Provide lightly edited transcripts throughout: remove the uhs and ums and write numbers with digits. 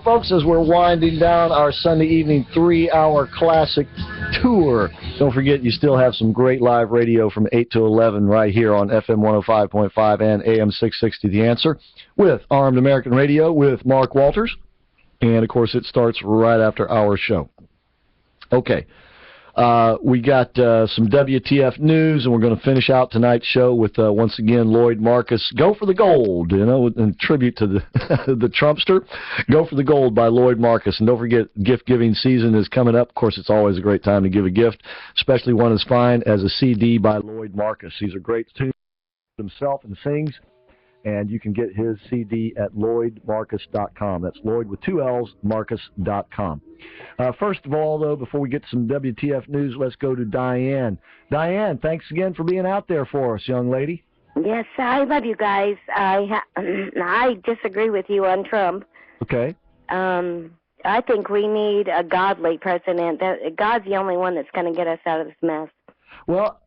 Folks, as we're winding down our Sunday evening 3-hour classic tour, don't forget you still have some great live radio from 8 to 11 right here on FM 105.5 and AM 660 The Answer with Armed American Radio with Mark Walters. And, of course, it starts right after our show. Okay. We got some WTF news, and we're going to finish out tonight's show with, once again, Lloyd Marcus. Go for the gold, in tribute to the the Trumpster. Go for the gold by Lloyd Marcus. And don't forget, gift-giving season is coming up. Of course, it's always a great time to give a gift, especially one as fine as a CD by Lloyd Marcus. These are great tunes himself and sings. And you can get his CD at LloydMarcus.com. That's Lloyd with 2 L's, Marcus.com. First of all, though, before we get to some WTF news, let's go to Diane. Diane, thanks again for being out there for us, young lady. Yes, I love you guys. I disagree with you on Trump. Okay. I think we need a godly president. God's the only one that's going to get us out of this mess. Well,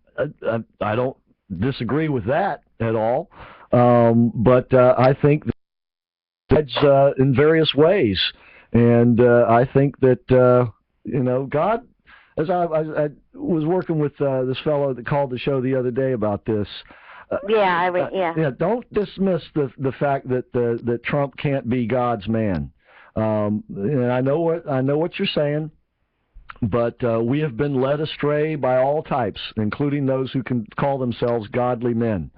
I don't disagree with that at all. But I think that's in various ways. And I think that, God, as I was working with this fellow that called the show the other day about this. Don't dismiss the fact that Trump can't be God's man. And I know what you're saying. But we have been led astray by all types, including those who can call themselves godly men.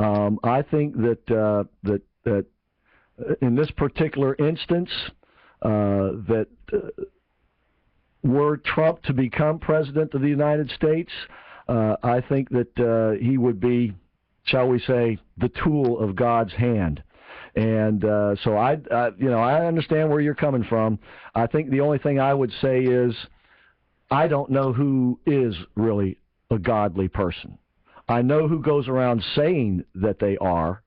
I think that in this particular instance, were Trump to become president of the United States, I think that he would be, shall we say, the tool of God's hand. And so I understand where you're coming from. I think the only thing I would say is I don't know who is really a godly person. I know who goes around saying that they are,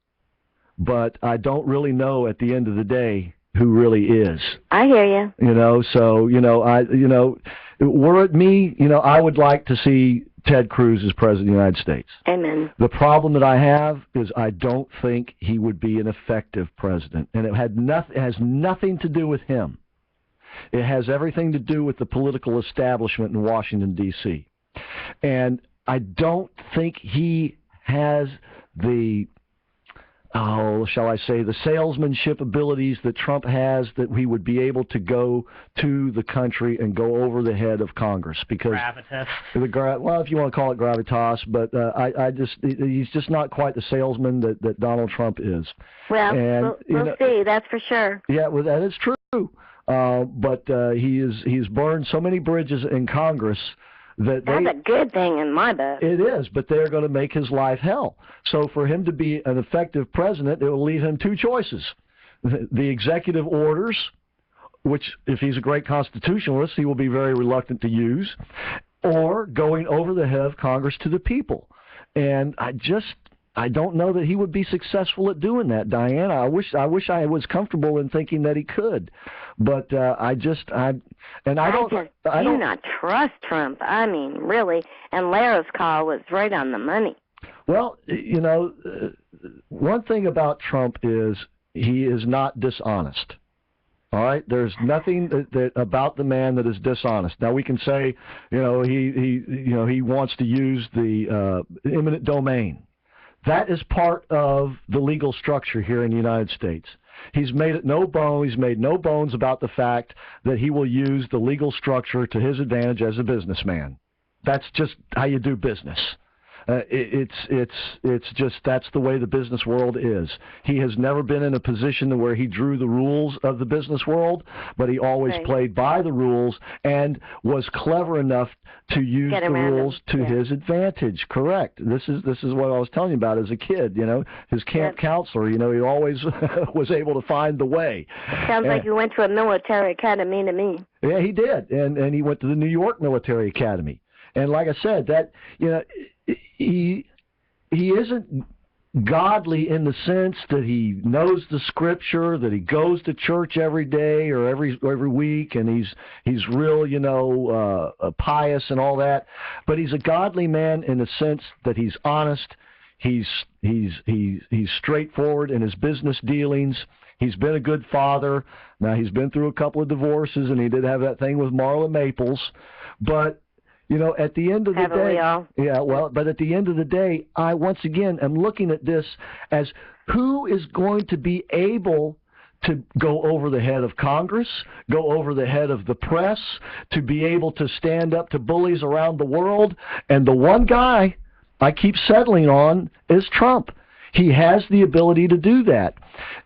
but I don't really know at the end of the day who really is. I hear you. Were it me, I would like to see Ted Cruz as president of the United States. Amen. The problem that I have is I don't think he would be an effective president, and it has nothing to do with him. It has everything to do with the political establishment in Washington, D.C. And I don't think he has the, shall I say, the salesmanship abilities that Trump has, that he would be able to go to the country and go over the head of Congress. Because gravitas. Well, if you want to call it gravitas, but he's just not quite the salesman that Donald Trump is. Well, and, we'll see, that's for sure. Yeah, well, that is true. But he's burned so many bridges in Congress. That's a good thing in my book. It is, but they're going to make his life hell. So for him to be an effective president, it will leave him two choices. The executive orders, which if he's a great constitutionalist, he will be very reluctant to use, or going over the head of Congress to the people. And I don't know that he would be successful at doing that, Diane. I wish I was comfortable in thinking that he could, but I do not trust Trump. I mean, really. And Lara's call was right on the money. Well, one thing about Trump is he is not dishonest. All right, there's nothing that about the man that is dishonest. Now we can say, he wants to use the eminent domain. That is part of the legal structure here in the United States. He's made no bones about the fact that he will use the legal structure to his advantage as a businessman. That's just how you do business. It's just that's the way the business world is. He has never been in a position where he drew the rules of the business world, but he always played by the rules and was clever enough to use the rules to his advantage. Correct. This is what I was telling you about as a kid. His camp counselor. He always was able to find the way. Sounds like you went to a military academy to me. Yeah, he did, and he went to the New York Military Academy. And like I said, that he isn't godly in the sense that he knows the scripture, that he goes to church every day or every week, and he's real, pious and all that. But he's a godly man in the sense that he's honest, he's straightforward in his business dealings. He's been a good father. Now, he's been through a couple of divorces, and he did have that thing with Marla Maples. But, you know, at the end of the day, but at the end of the day, I once again am looking at this as who is going to be able to go over the head of Congress, go over the head of the press, to be able to stand up to bullies around the world. And the one guy I keep settling on is Trump. He has the ability to do that.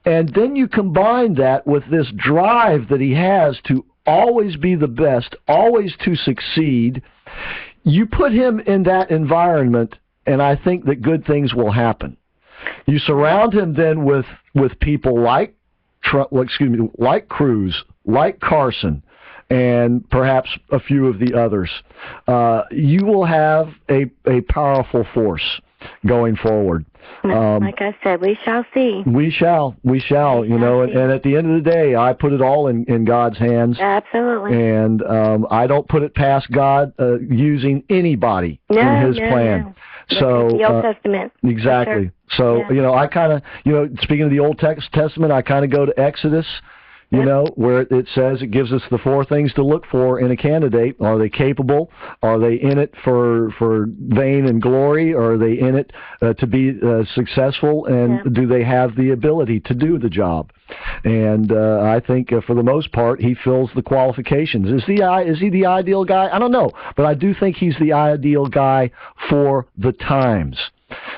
And then you combine that with this drive that he has to always be the best, always to succeed. You put him in that environment, and I think that good things will happen. You surround him then with people like like Cruz, like Carson, and perhaps a few of the others. You will have a powerful force going forward. Like I said, we shall see. We shall, you know, and at the end of the day, I put it all in God's hands. Absolutely. And I don't put it past God using anybody in His plan. No. So the Old Testament. Exactly. So, you know, I kind of, you know, speaking of the Old Testament, I kind of go to Exodus, you know, where it says, it gives us the 4 things to look for in a candidate. Are they capable? Are they in it for vain and glory? Or are they in it to be successul? And do they have the ability to do the job? And I think for the most part, he fills the qualifications. Is he the ideal guy? I don't know. But I do think he's the ideal guy for the times.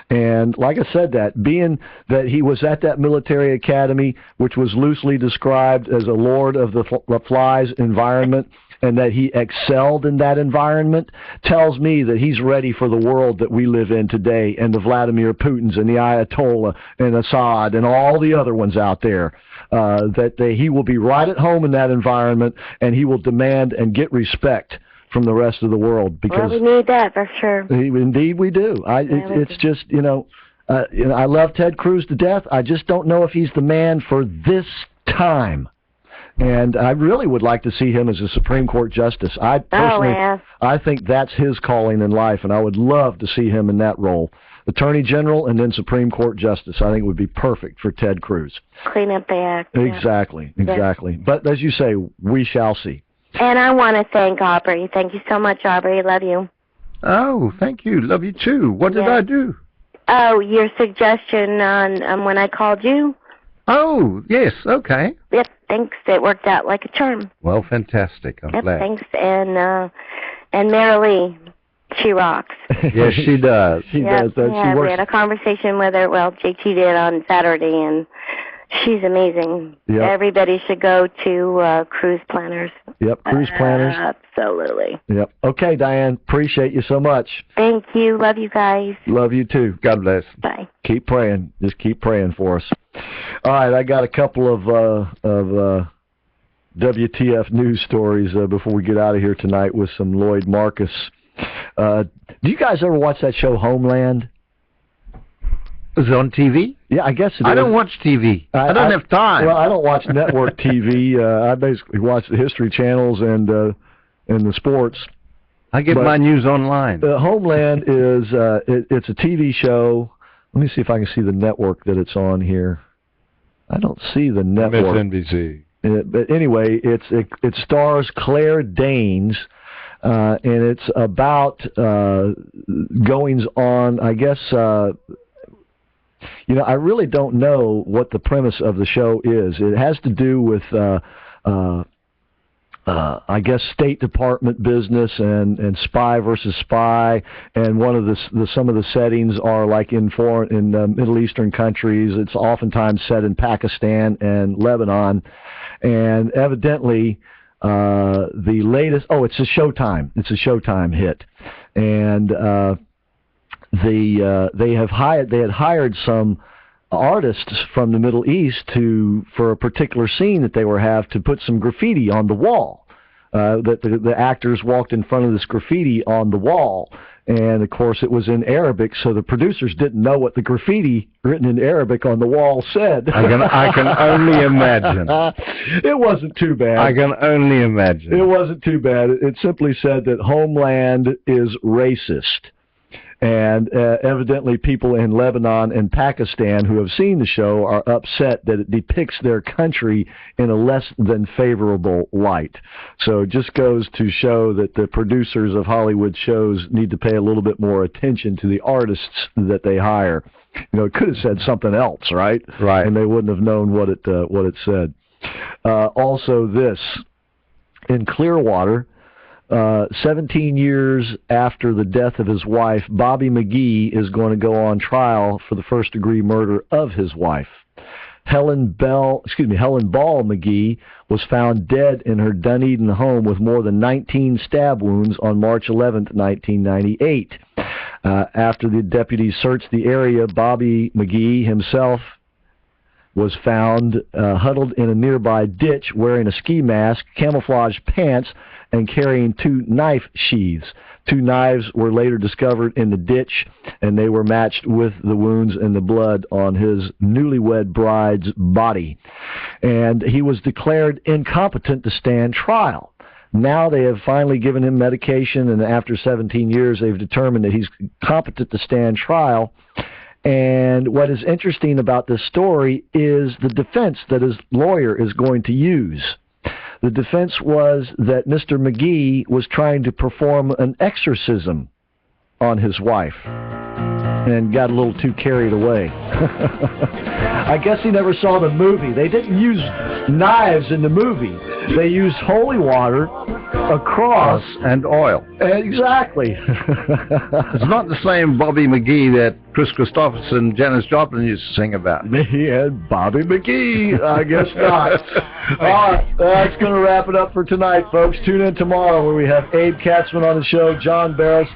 And like I said, being that he was at that military academy, which was loosely described as a Lord of the Flies environment, and that he excelled in that environment, tells me that he's ready for the world that we live in today, and the Vladimir Putins and the Ayatollah and Assad and all the other ones out there, that he will be right at home in that environment, and he will demand and get respect from the rest of the world. Because we need that for sure. Indeed we do. It's just, you know, I love Ted Cruz to death. I just don't know if he's the man for this time. And I really would like to see him as a Supreme Court justice. I personally, I think that's his calling in life, and I would love to see him in that role. Attorney General and then Supreme Court Justice, I think would be perfect for Ted Cruz. Clean up the act. Exactly. But as you say, we shall see. And I want to thank Aubrey. Thank you so much, Aubrey. Love you. Oh, thank you. Love you too. What did I do? Oh, your suggestion on when I called you. Oh, yes. Okay. Yep. Thanks. It worked out like a charm. Well, fantastic. I'm glad. Thanks. And Mary Lee, she rocks. Yes, she does. She does. Yeah, we had a conversation with her. Well, JT did on Saturday, and she's amazing. Yep. Everybody should go to Cruise Planners. Yep, Cruise Planners. Absolutely. Yep. Okay, Diane. Appreciate you so much. Thank you. Love you guys. Love you too. God bless. Bye. Keep praying. Just keep praying for us. All right, I got a couple of WTF news stories before we get out of here tonight with some Lloyd Marcus. Do you guys ever watch that show Homeland? Is it on TV? Yeah, I guess it is. I don't watch TV. I don't have time. Well, I don't watch network TV. I basically watch the History channels and the sports. I get my news online. Homeland is it's a TV show. Let me see if I can see the network that it's on here. I don't see the network. MSNBC. But anyway, it stars Claire Danes, and it's about goings on. I guess you know, I really don't know what the premise of the show is. It has to do with I guess State Department business and spy versus spy, and one of some of the settings are like in Middle Eastern countries. It's oftentimes set in Pakistan and Lebanon, and evidently the latest. Oh, it's a Showtime. It's a Showtime hit, and they had hired some artists from the Middle East for a particular scene that they have to put some graffiti on the wall. That the actors walked in front of this graffiti on the wall, and of course it was in Arabic, so the producers didn't know what the graffiti written in Arabic on the wall said. I can only imagine. It wasn't too bad. I can only imagine. It wasn't too bad. It simply said that Homeland is racist. And evidently people in Lebanon and Pakistan who have seen the show are upset that it depicts their country in a less than favorable light. So it just goes to show that the producers of Hollywood shows need to pay a little bit more attention to the artists that they hire. You know, it could have said something else, right? Right. And they wouldn't have known what it said. Also this, in Clearwater, 17 years after the death of his wife, Bobby McGee is going to go on trial for the first-degree murder of his wife. Helen Ball McGee was found dead in her Dunedin home with more than 19 stab wounds on March 11, 1998. After the deputies searched the area, Bobby McGee himself was found huddled in a nearby ditch wearing a ski mask, camouflage pants, and carrying 2 knife sheaths. 2 knives were later discovered in the ditch, and they were matched with the wounds and the blood on his newlywed bride's body. And he was declared incompetent to stand trial. Now they have finally given him medication, and after 17 years, they've determined that he's competent to stand trial. And what is interesting about this story is the defense that his lawyer is going to use. The defense was that Mr. McGee was trying to perform an exorcism on his wife and got a little too carried away. I guess he never saw the movie. They didn't use knives in the movie. They used holy water, a cross, and oil. Exactly. It's not the same Bobby McGee that Chris Christopherson, Janis Joplin used to sing about. Me and Bobby McGee, I guess not. All right, that's going to wrap it up for tonight, folks. Tune in tomorrow where we have Abe Katzman on the show, John Barris.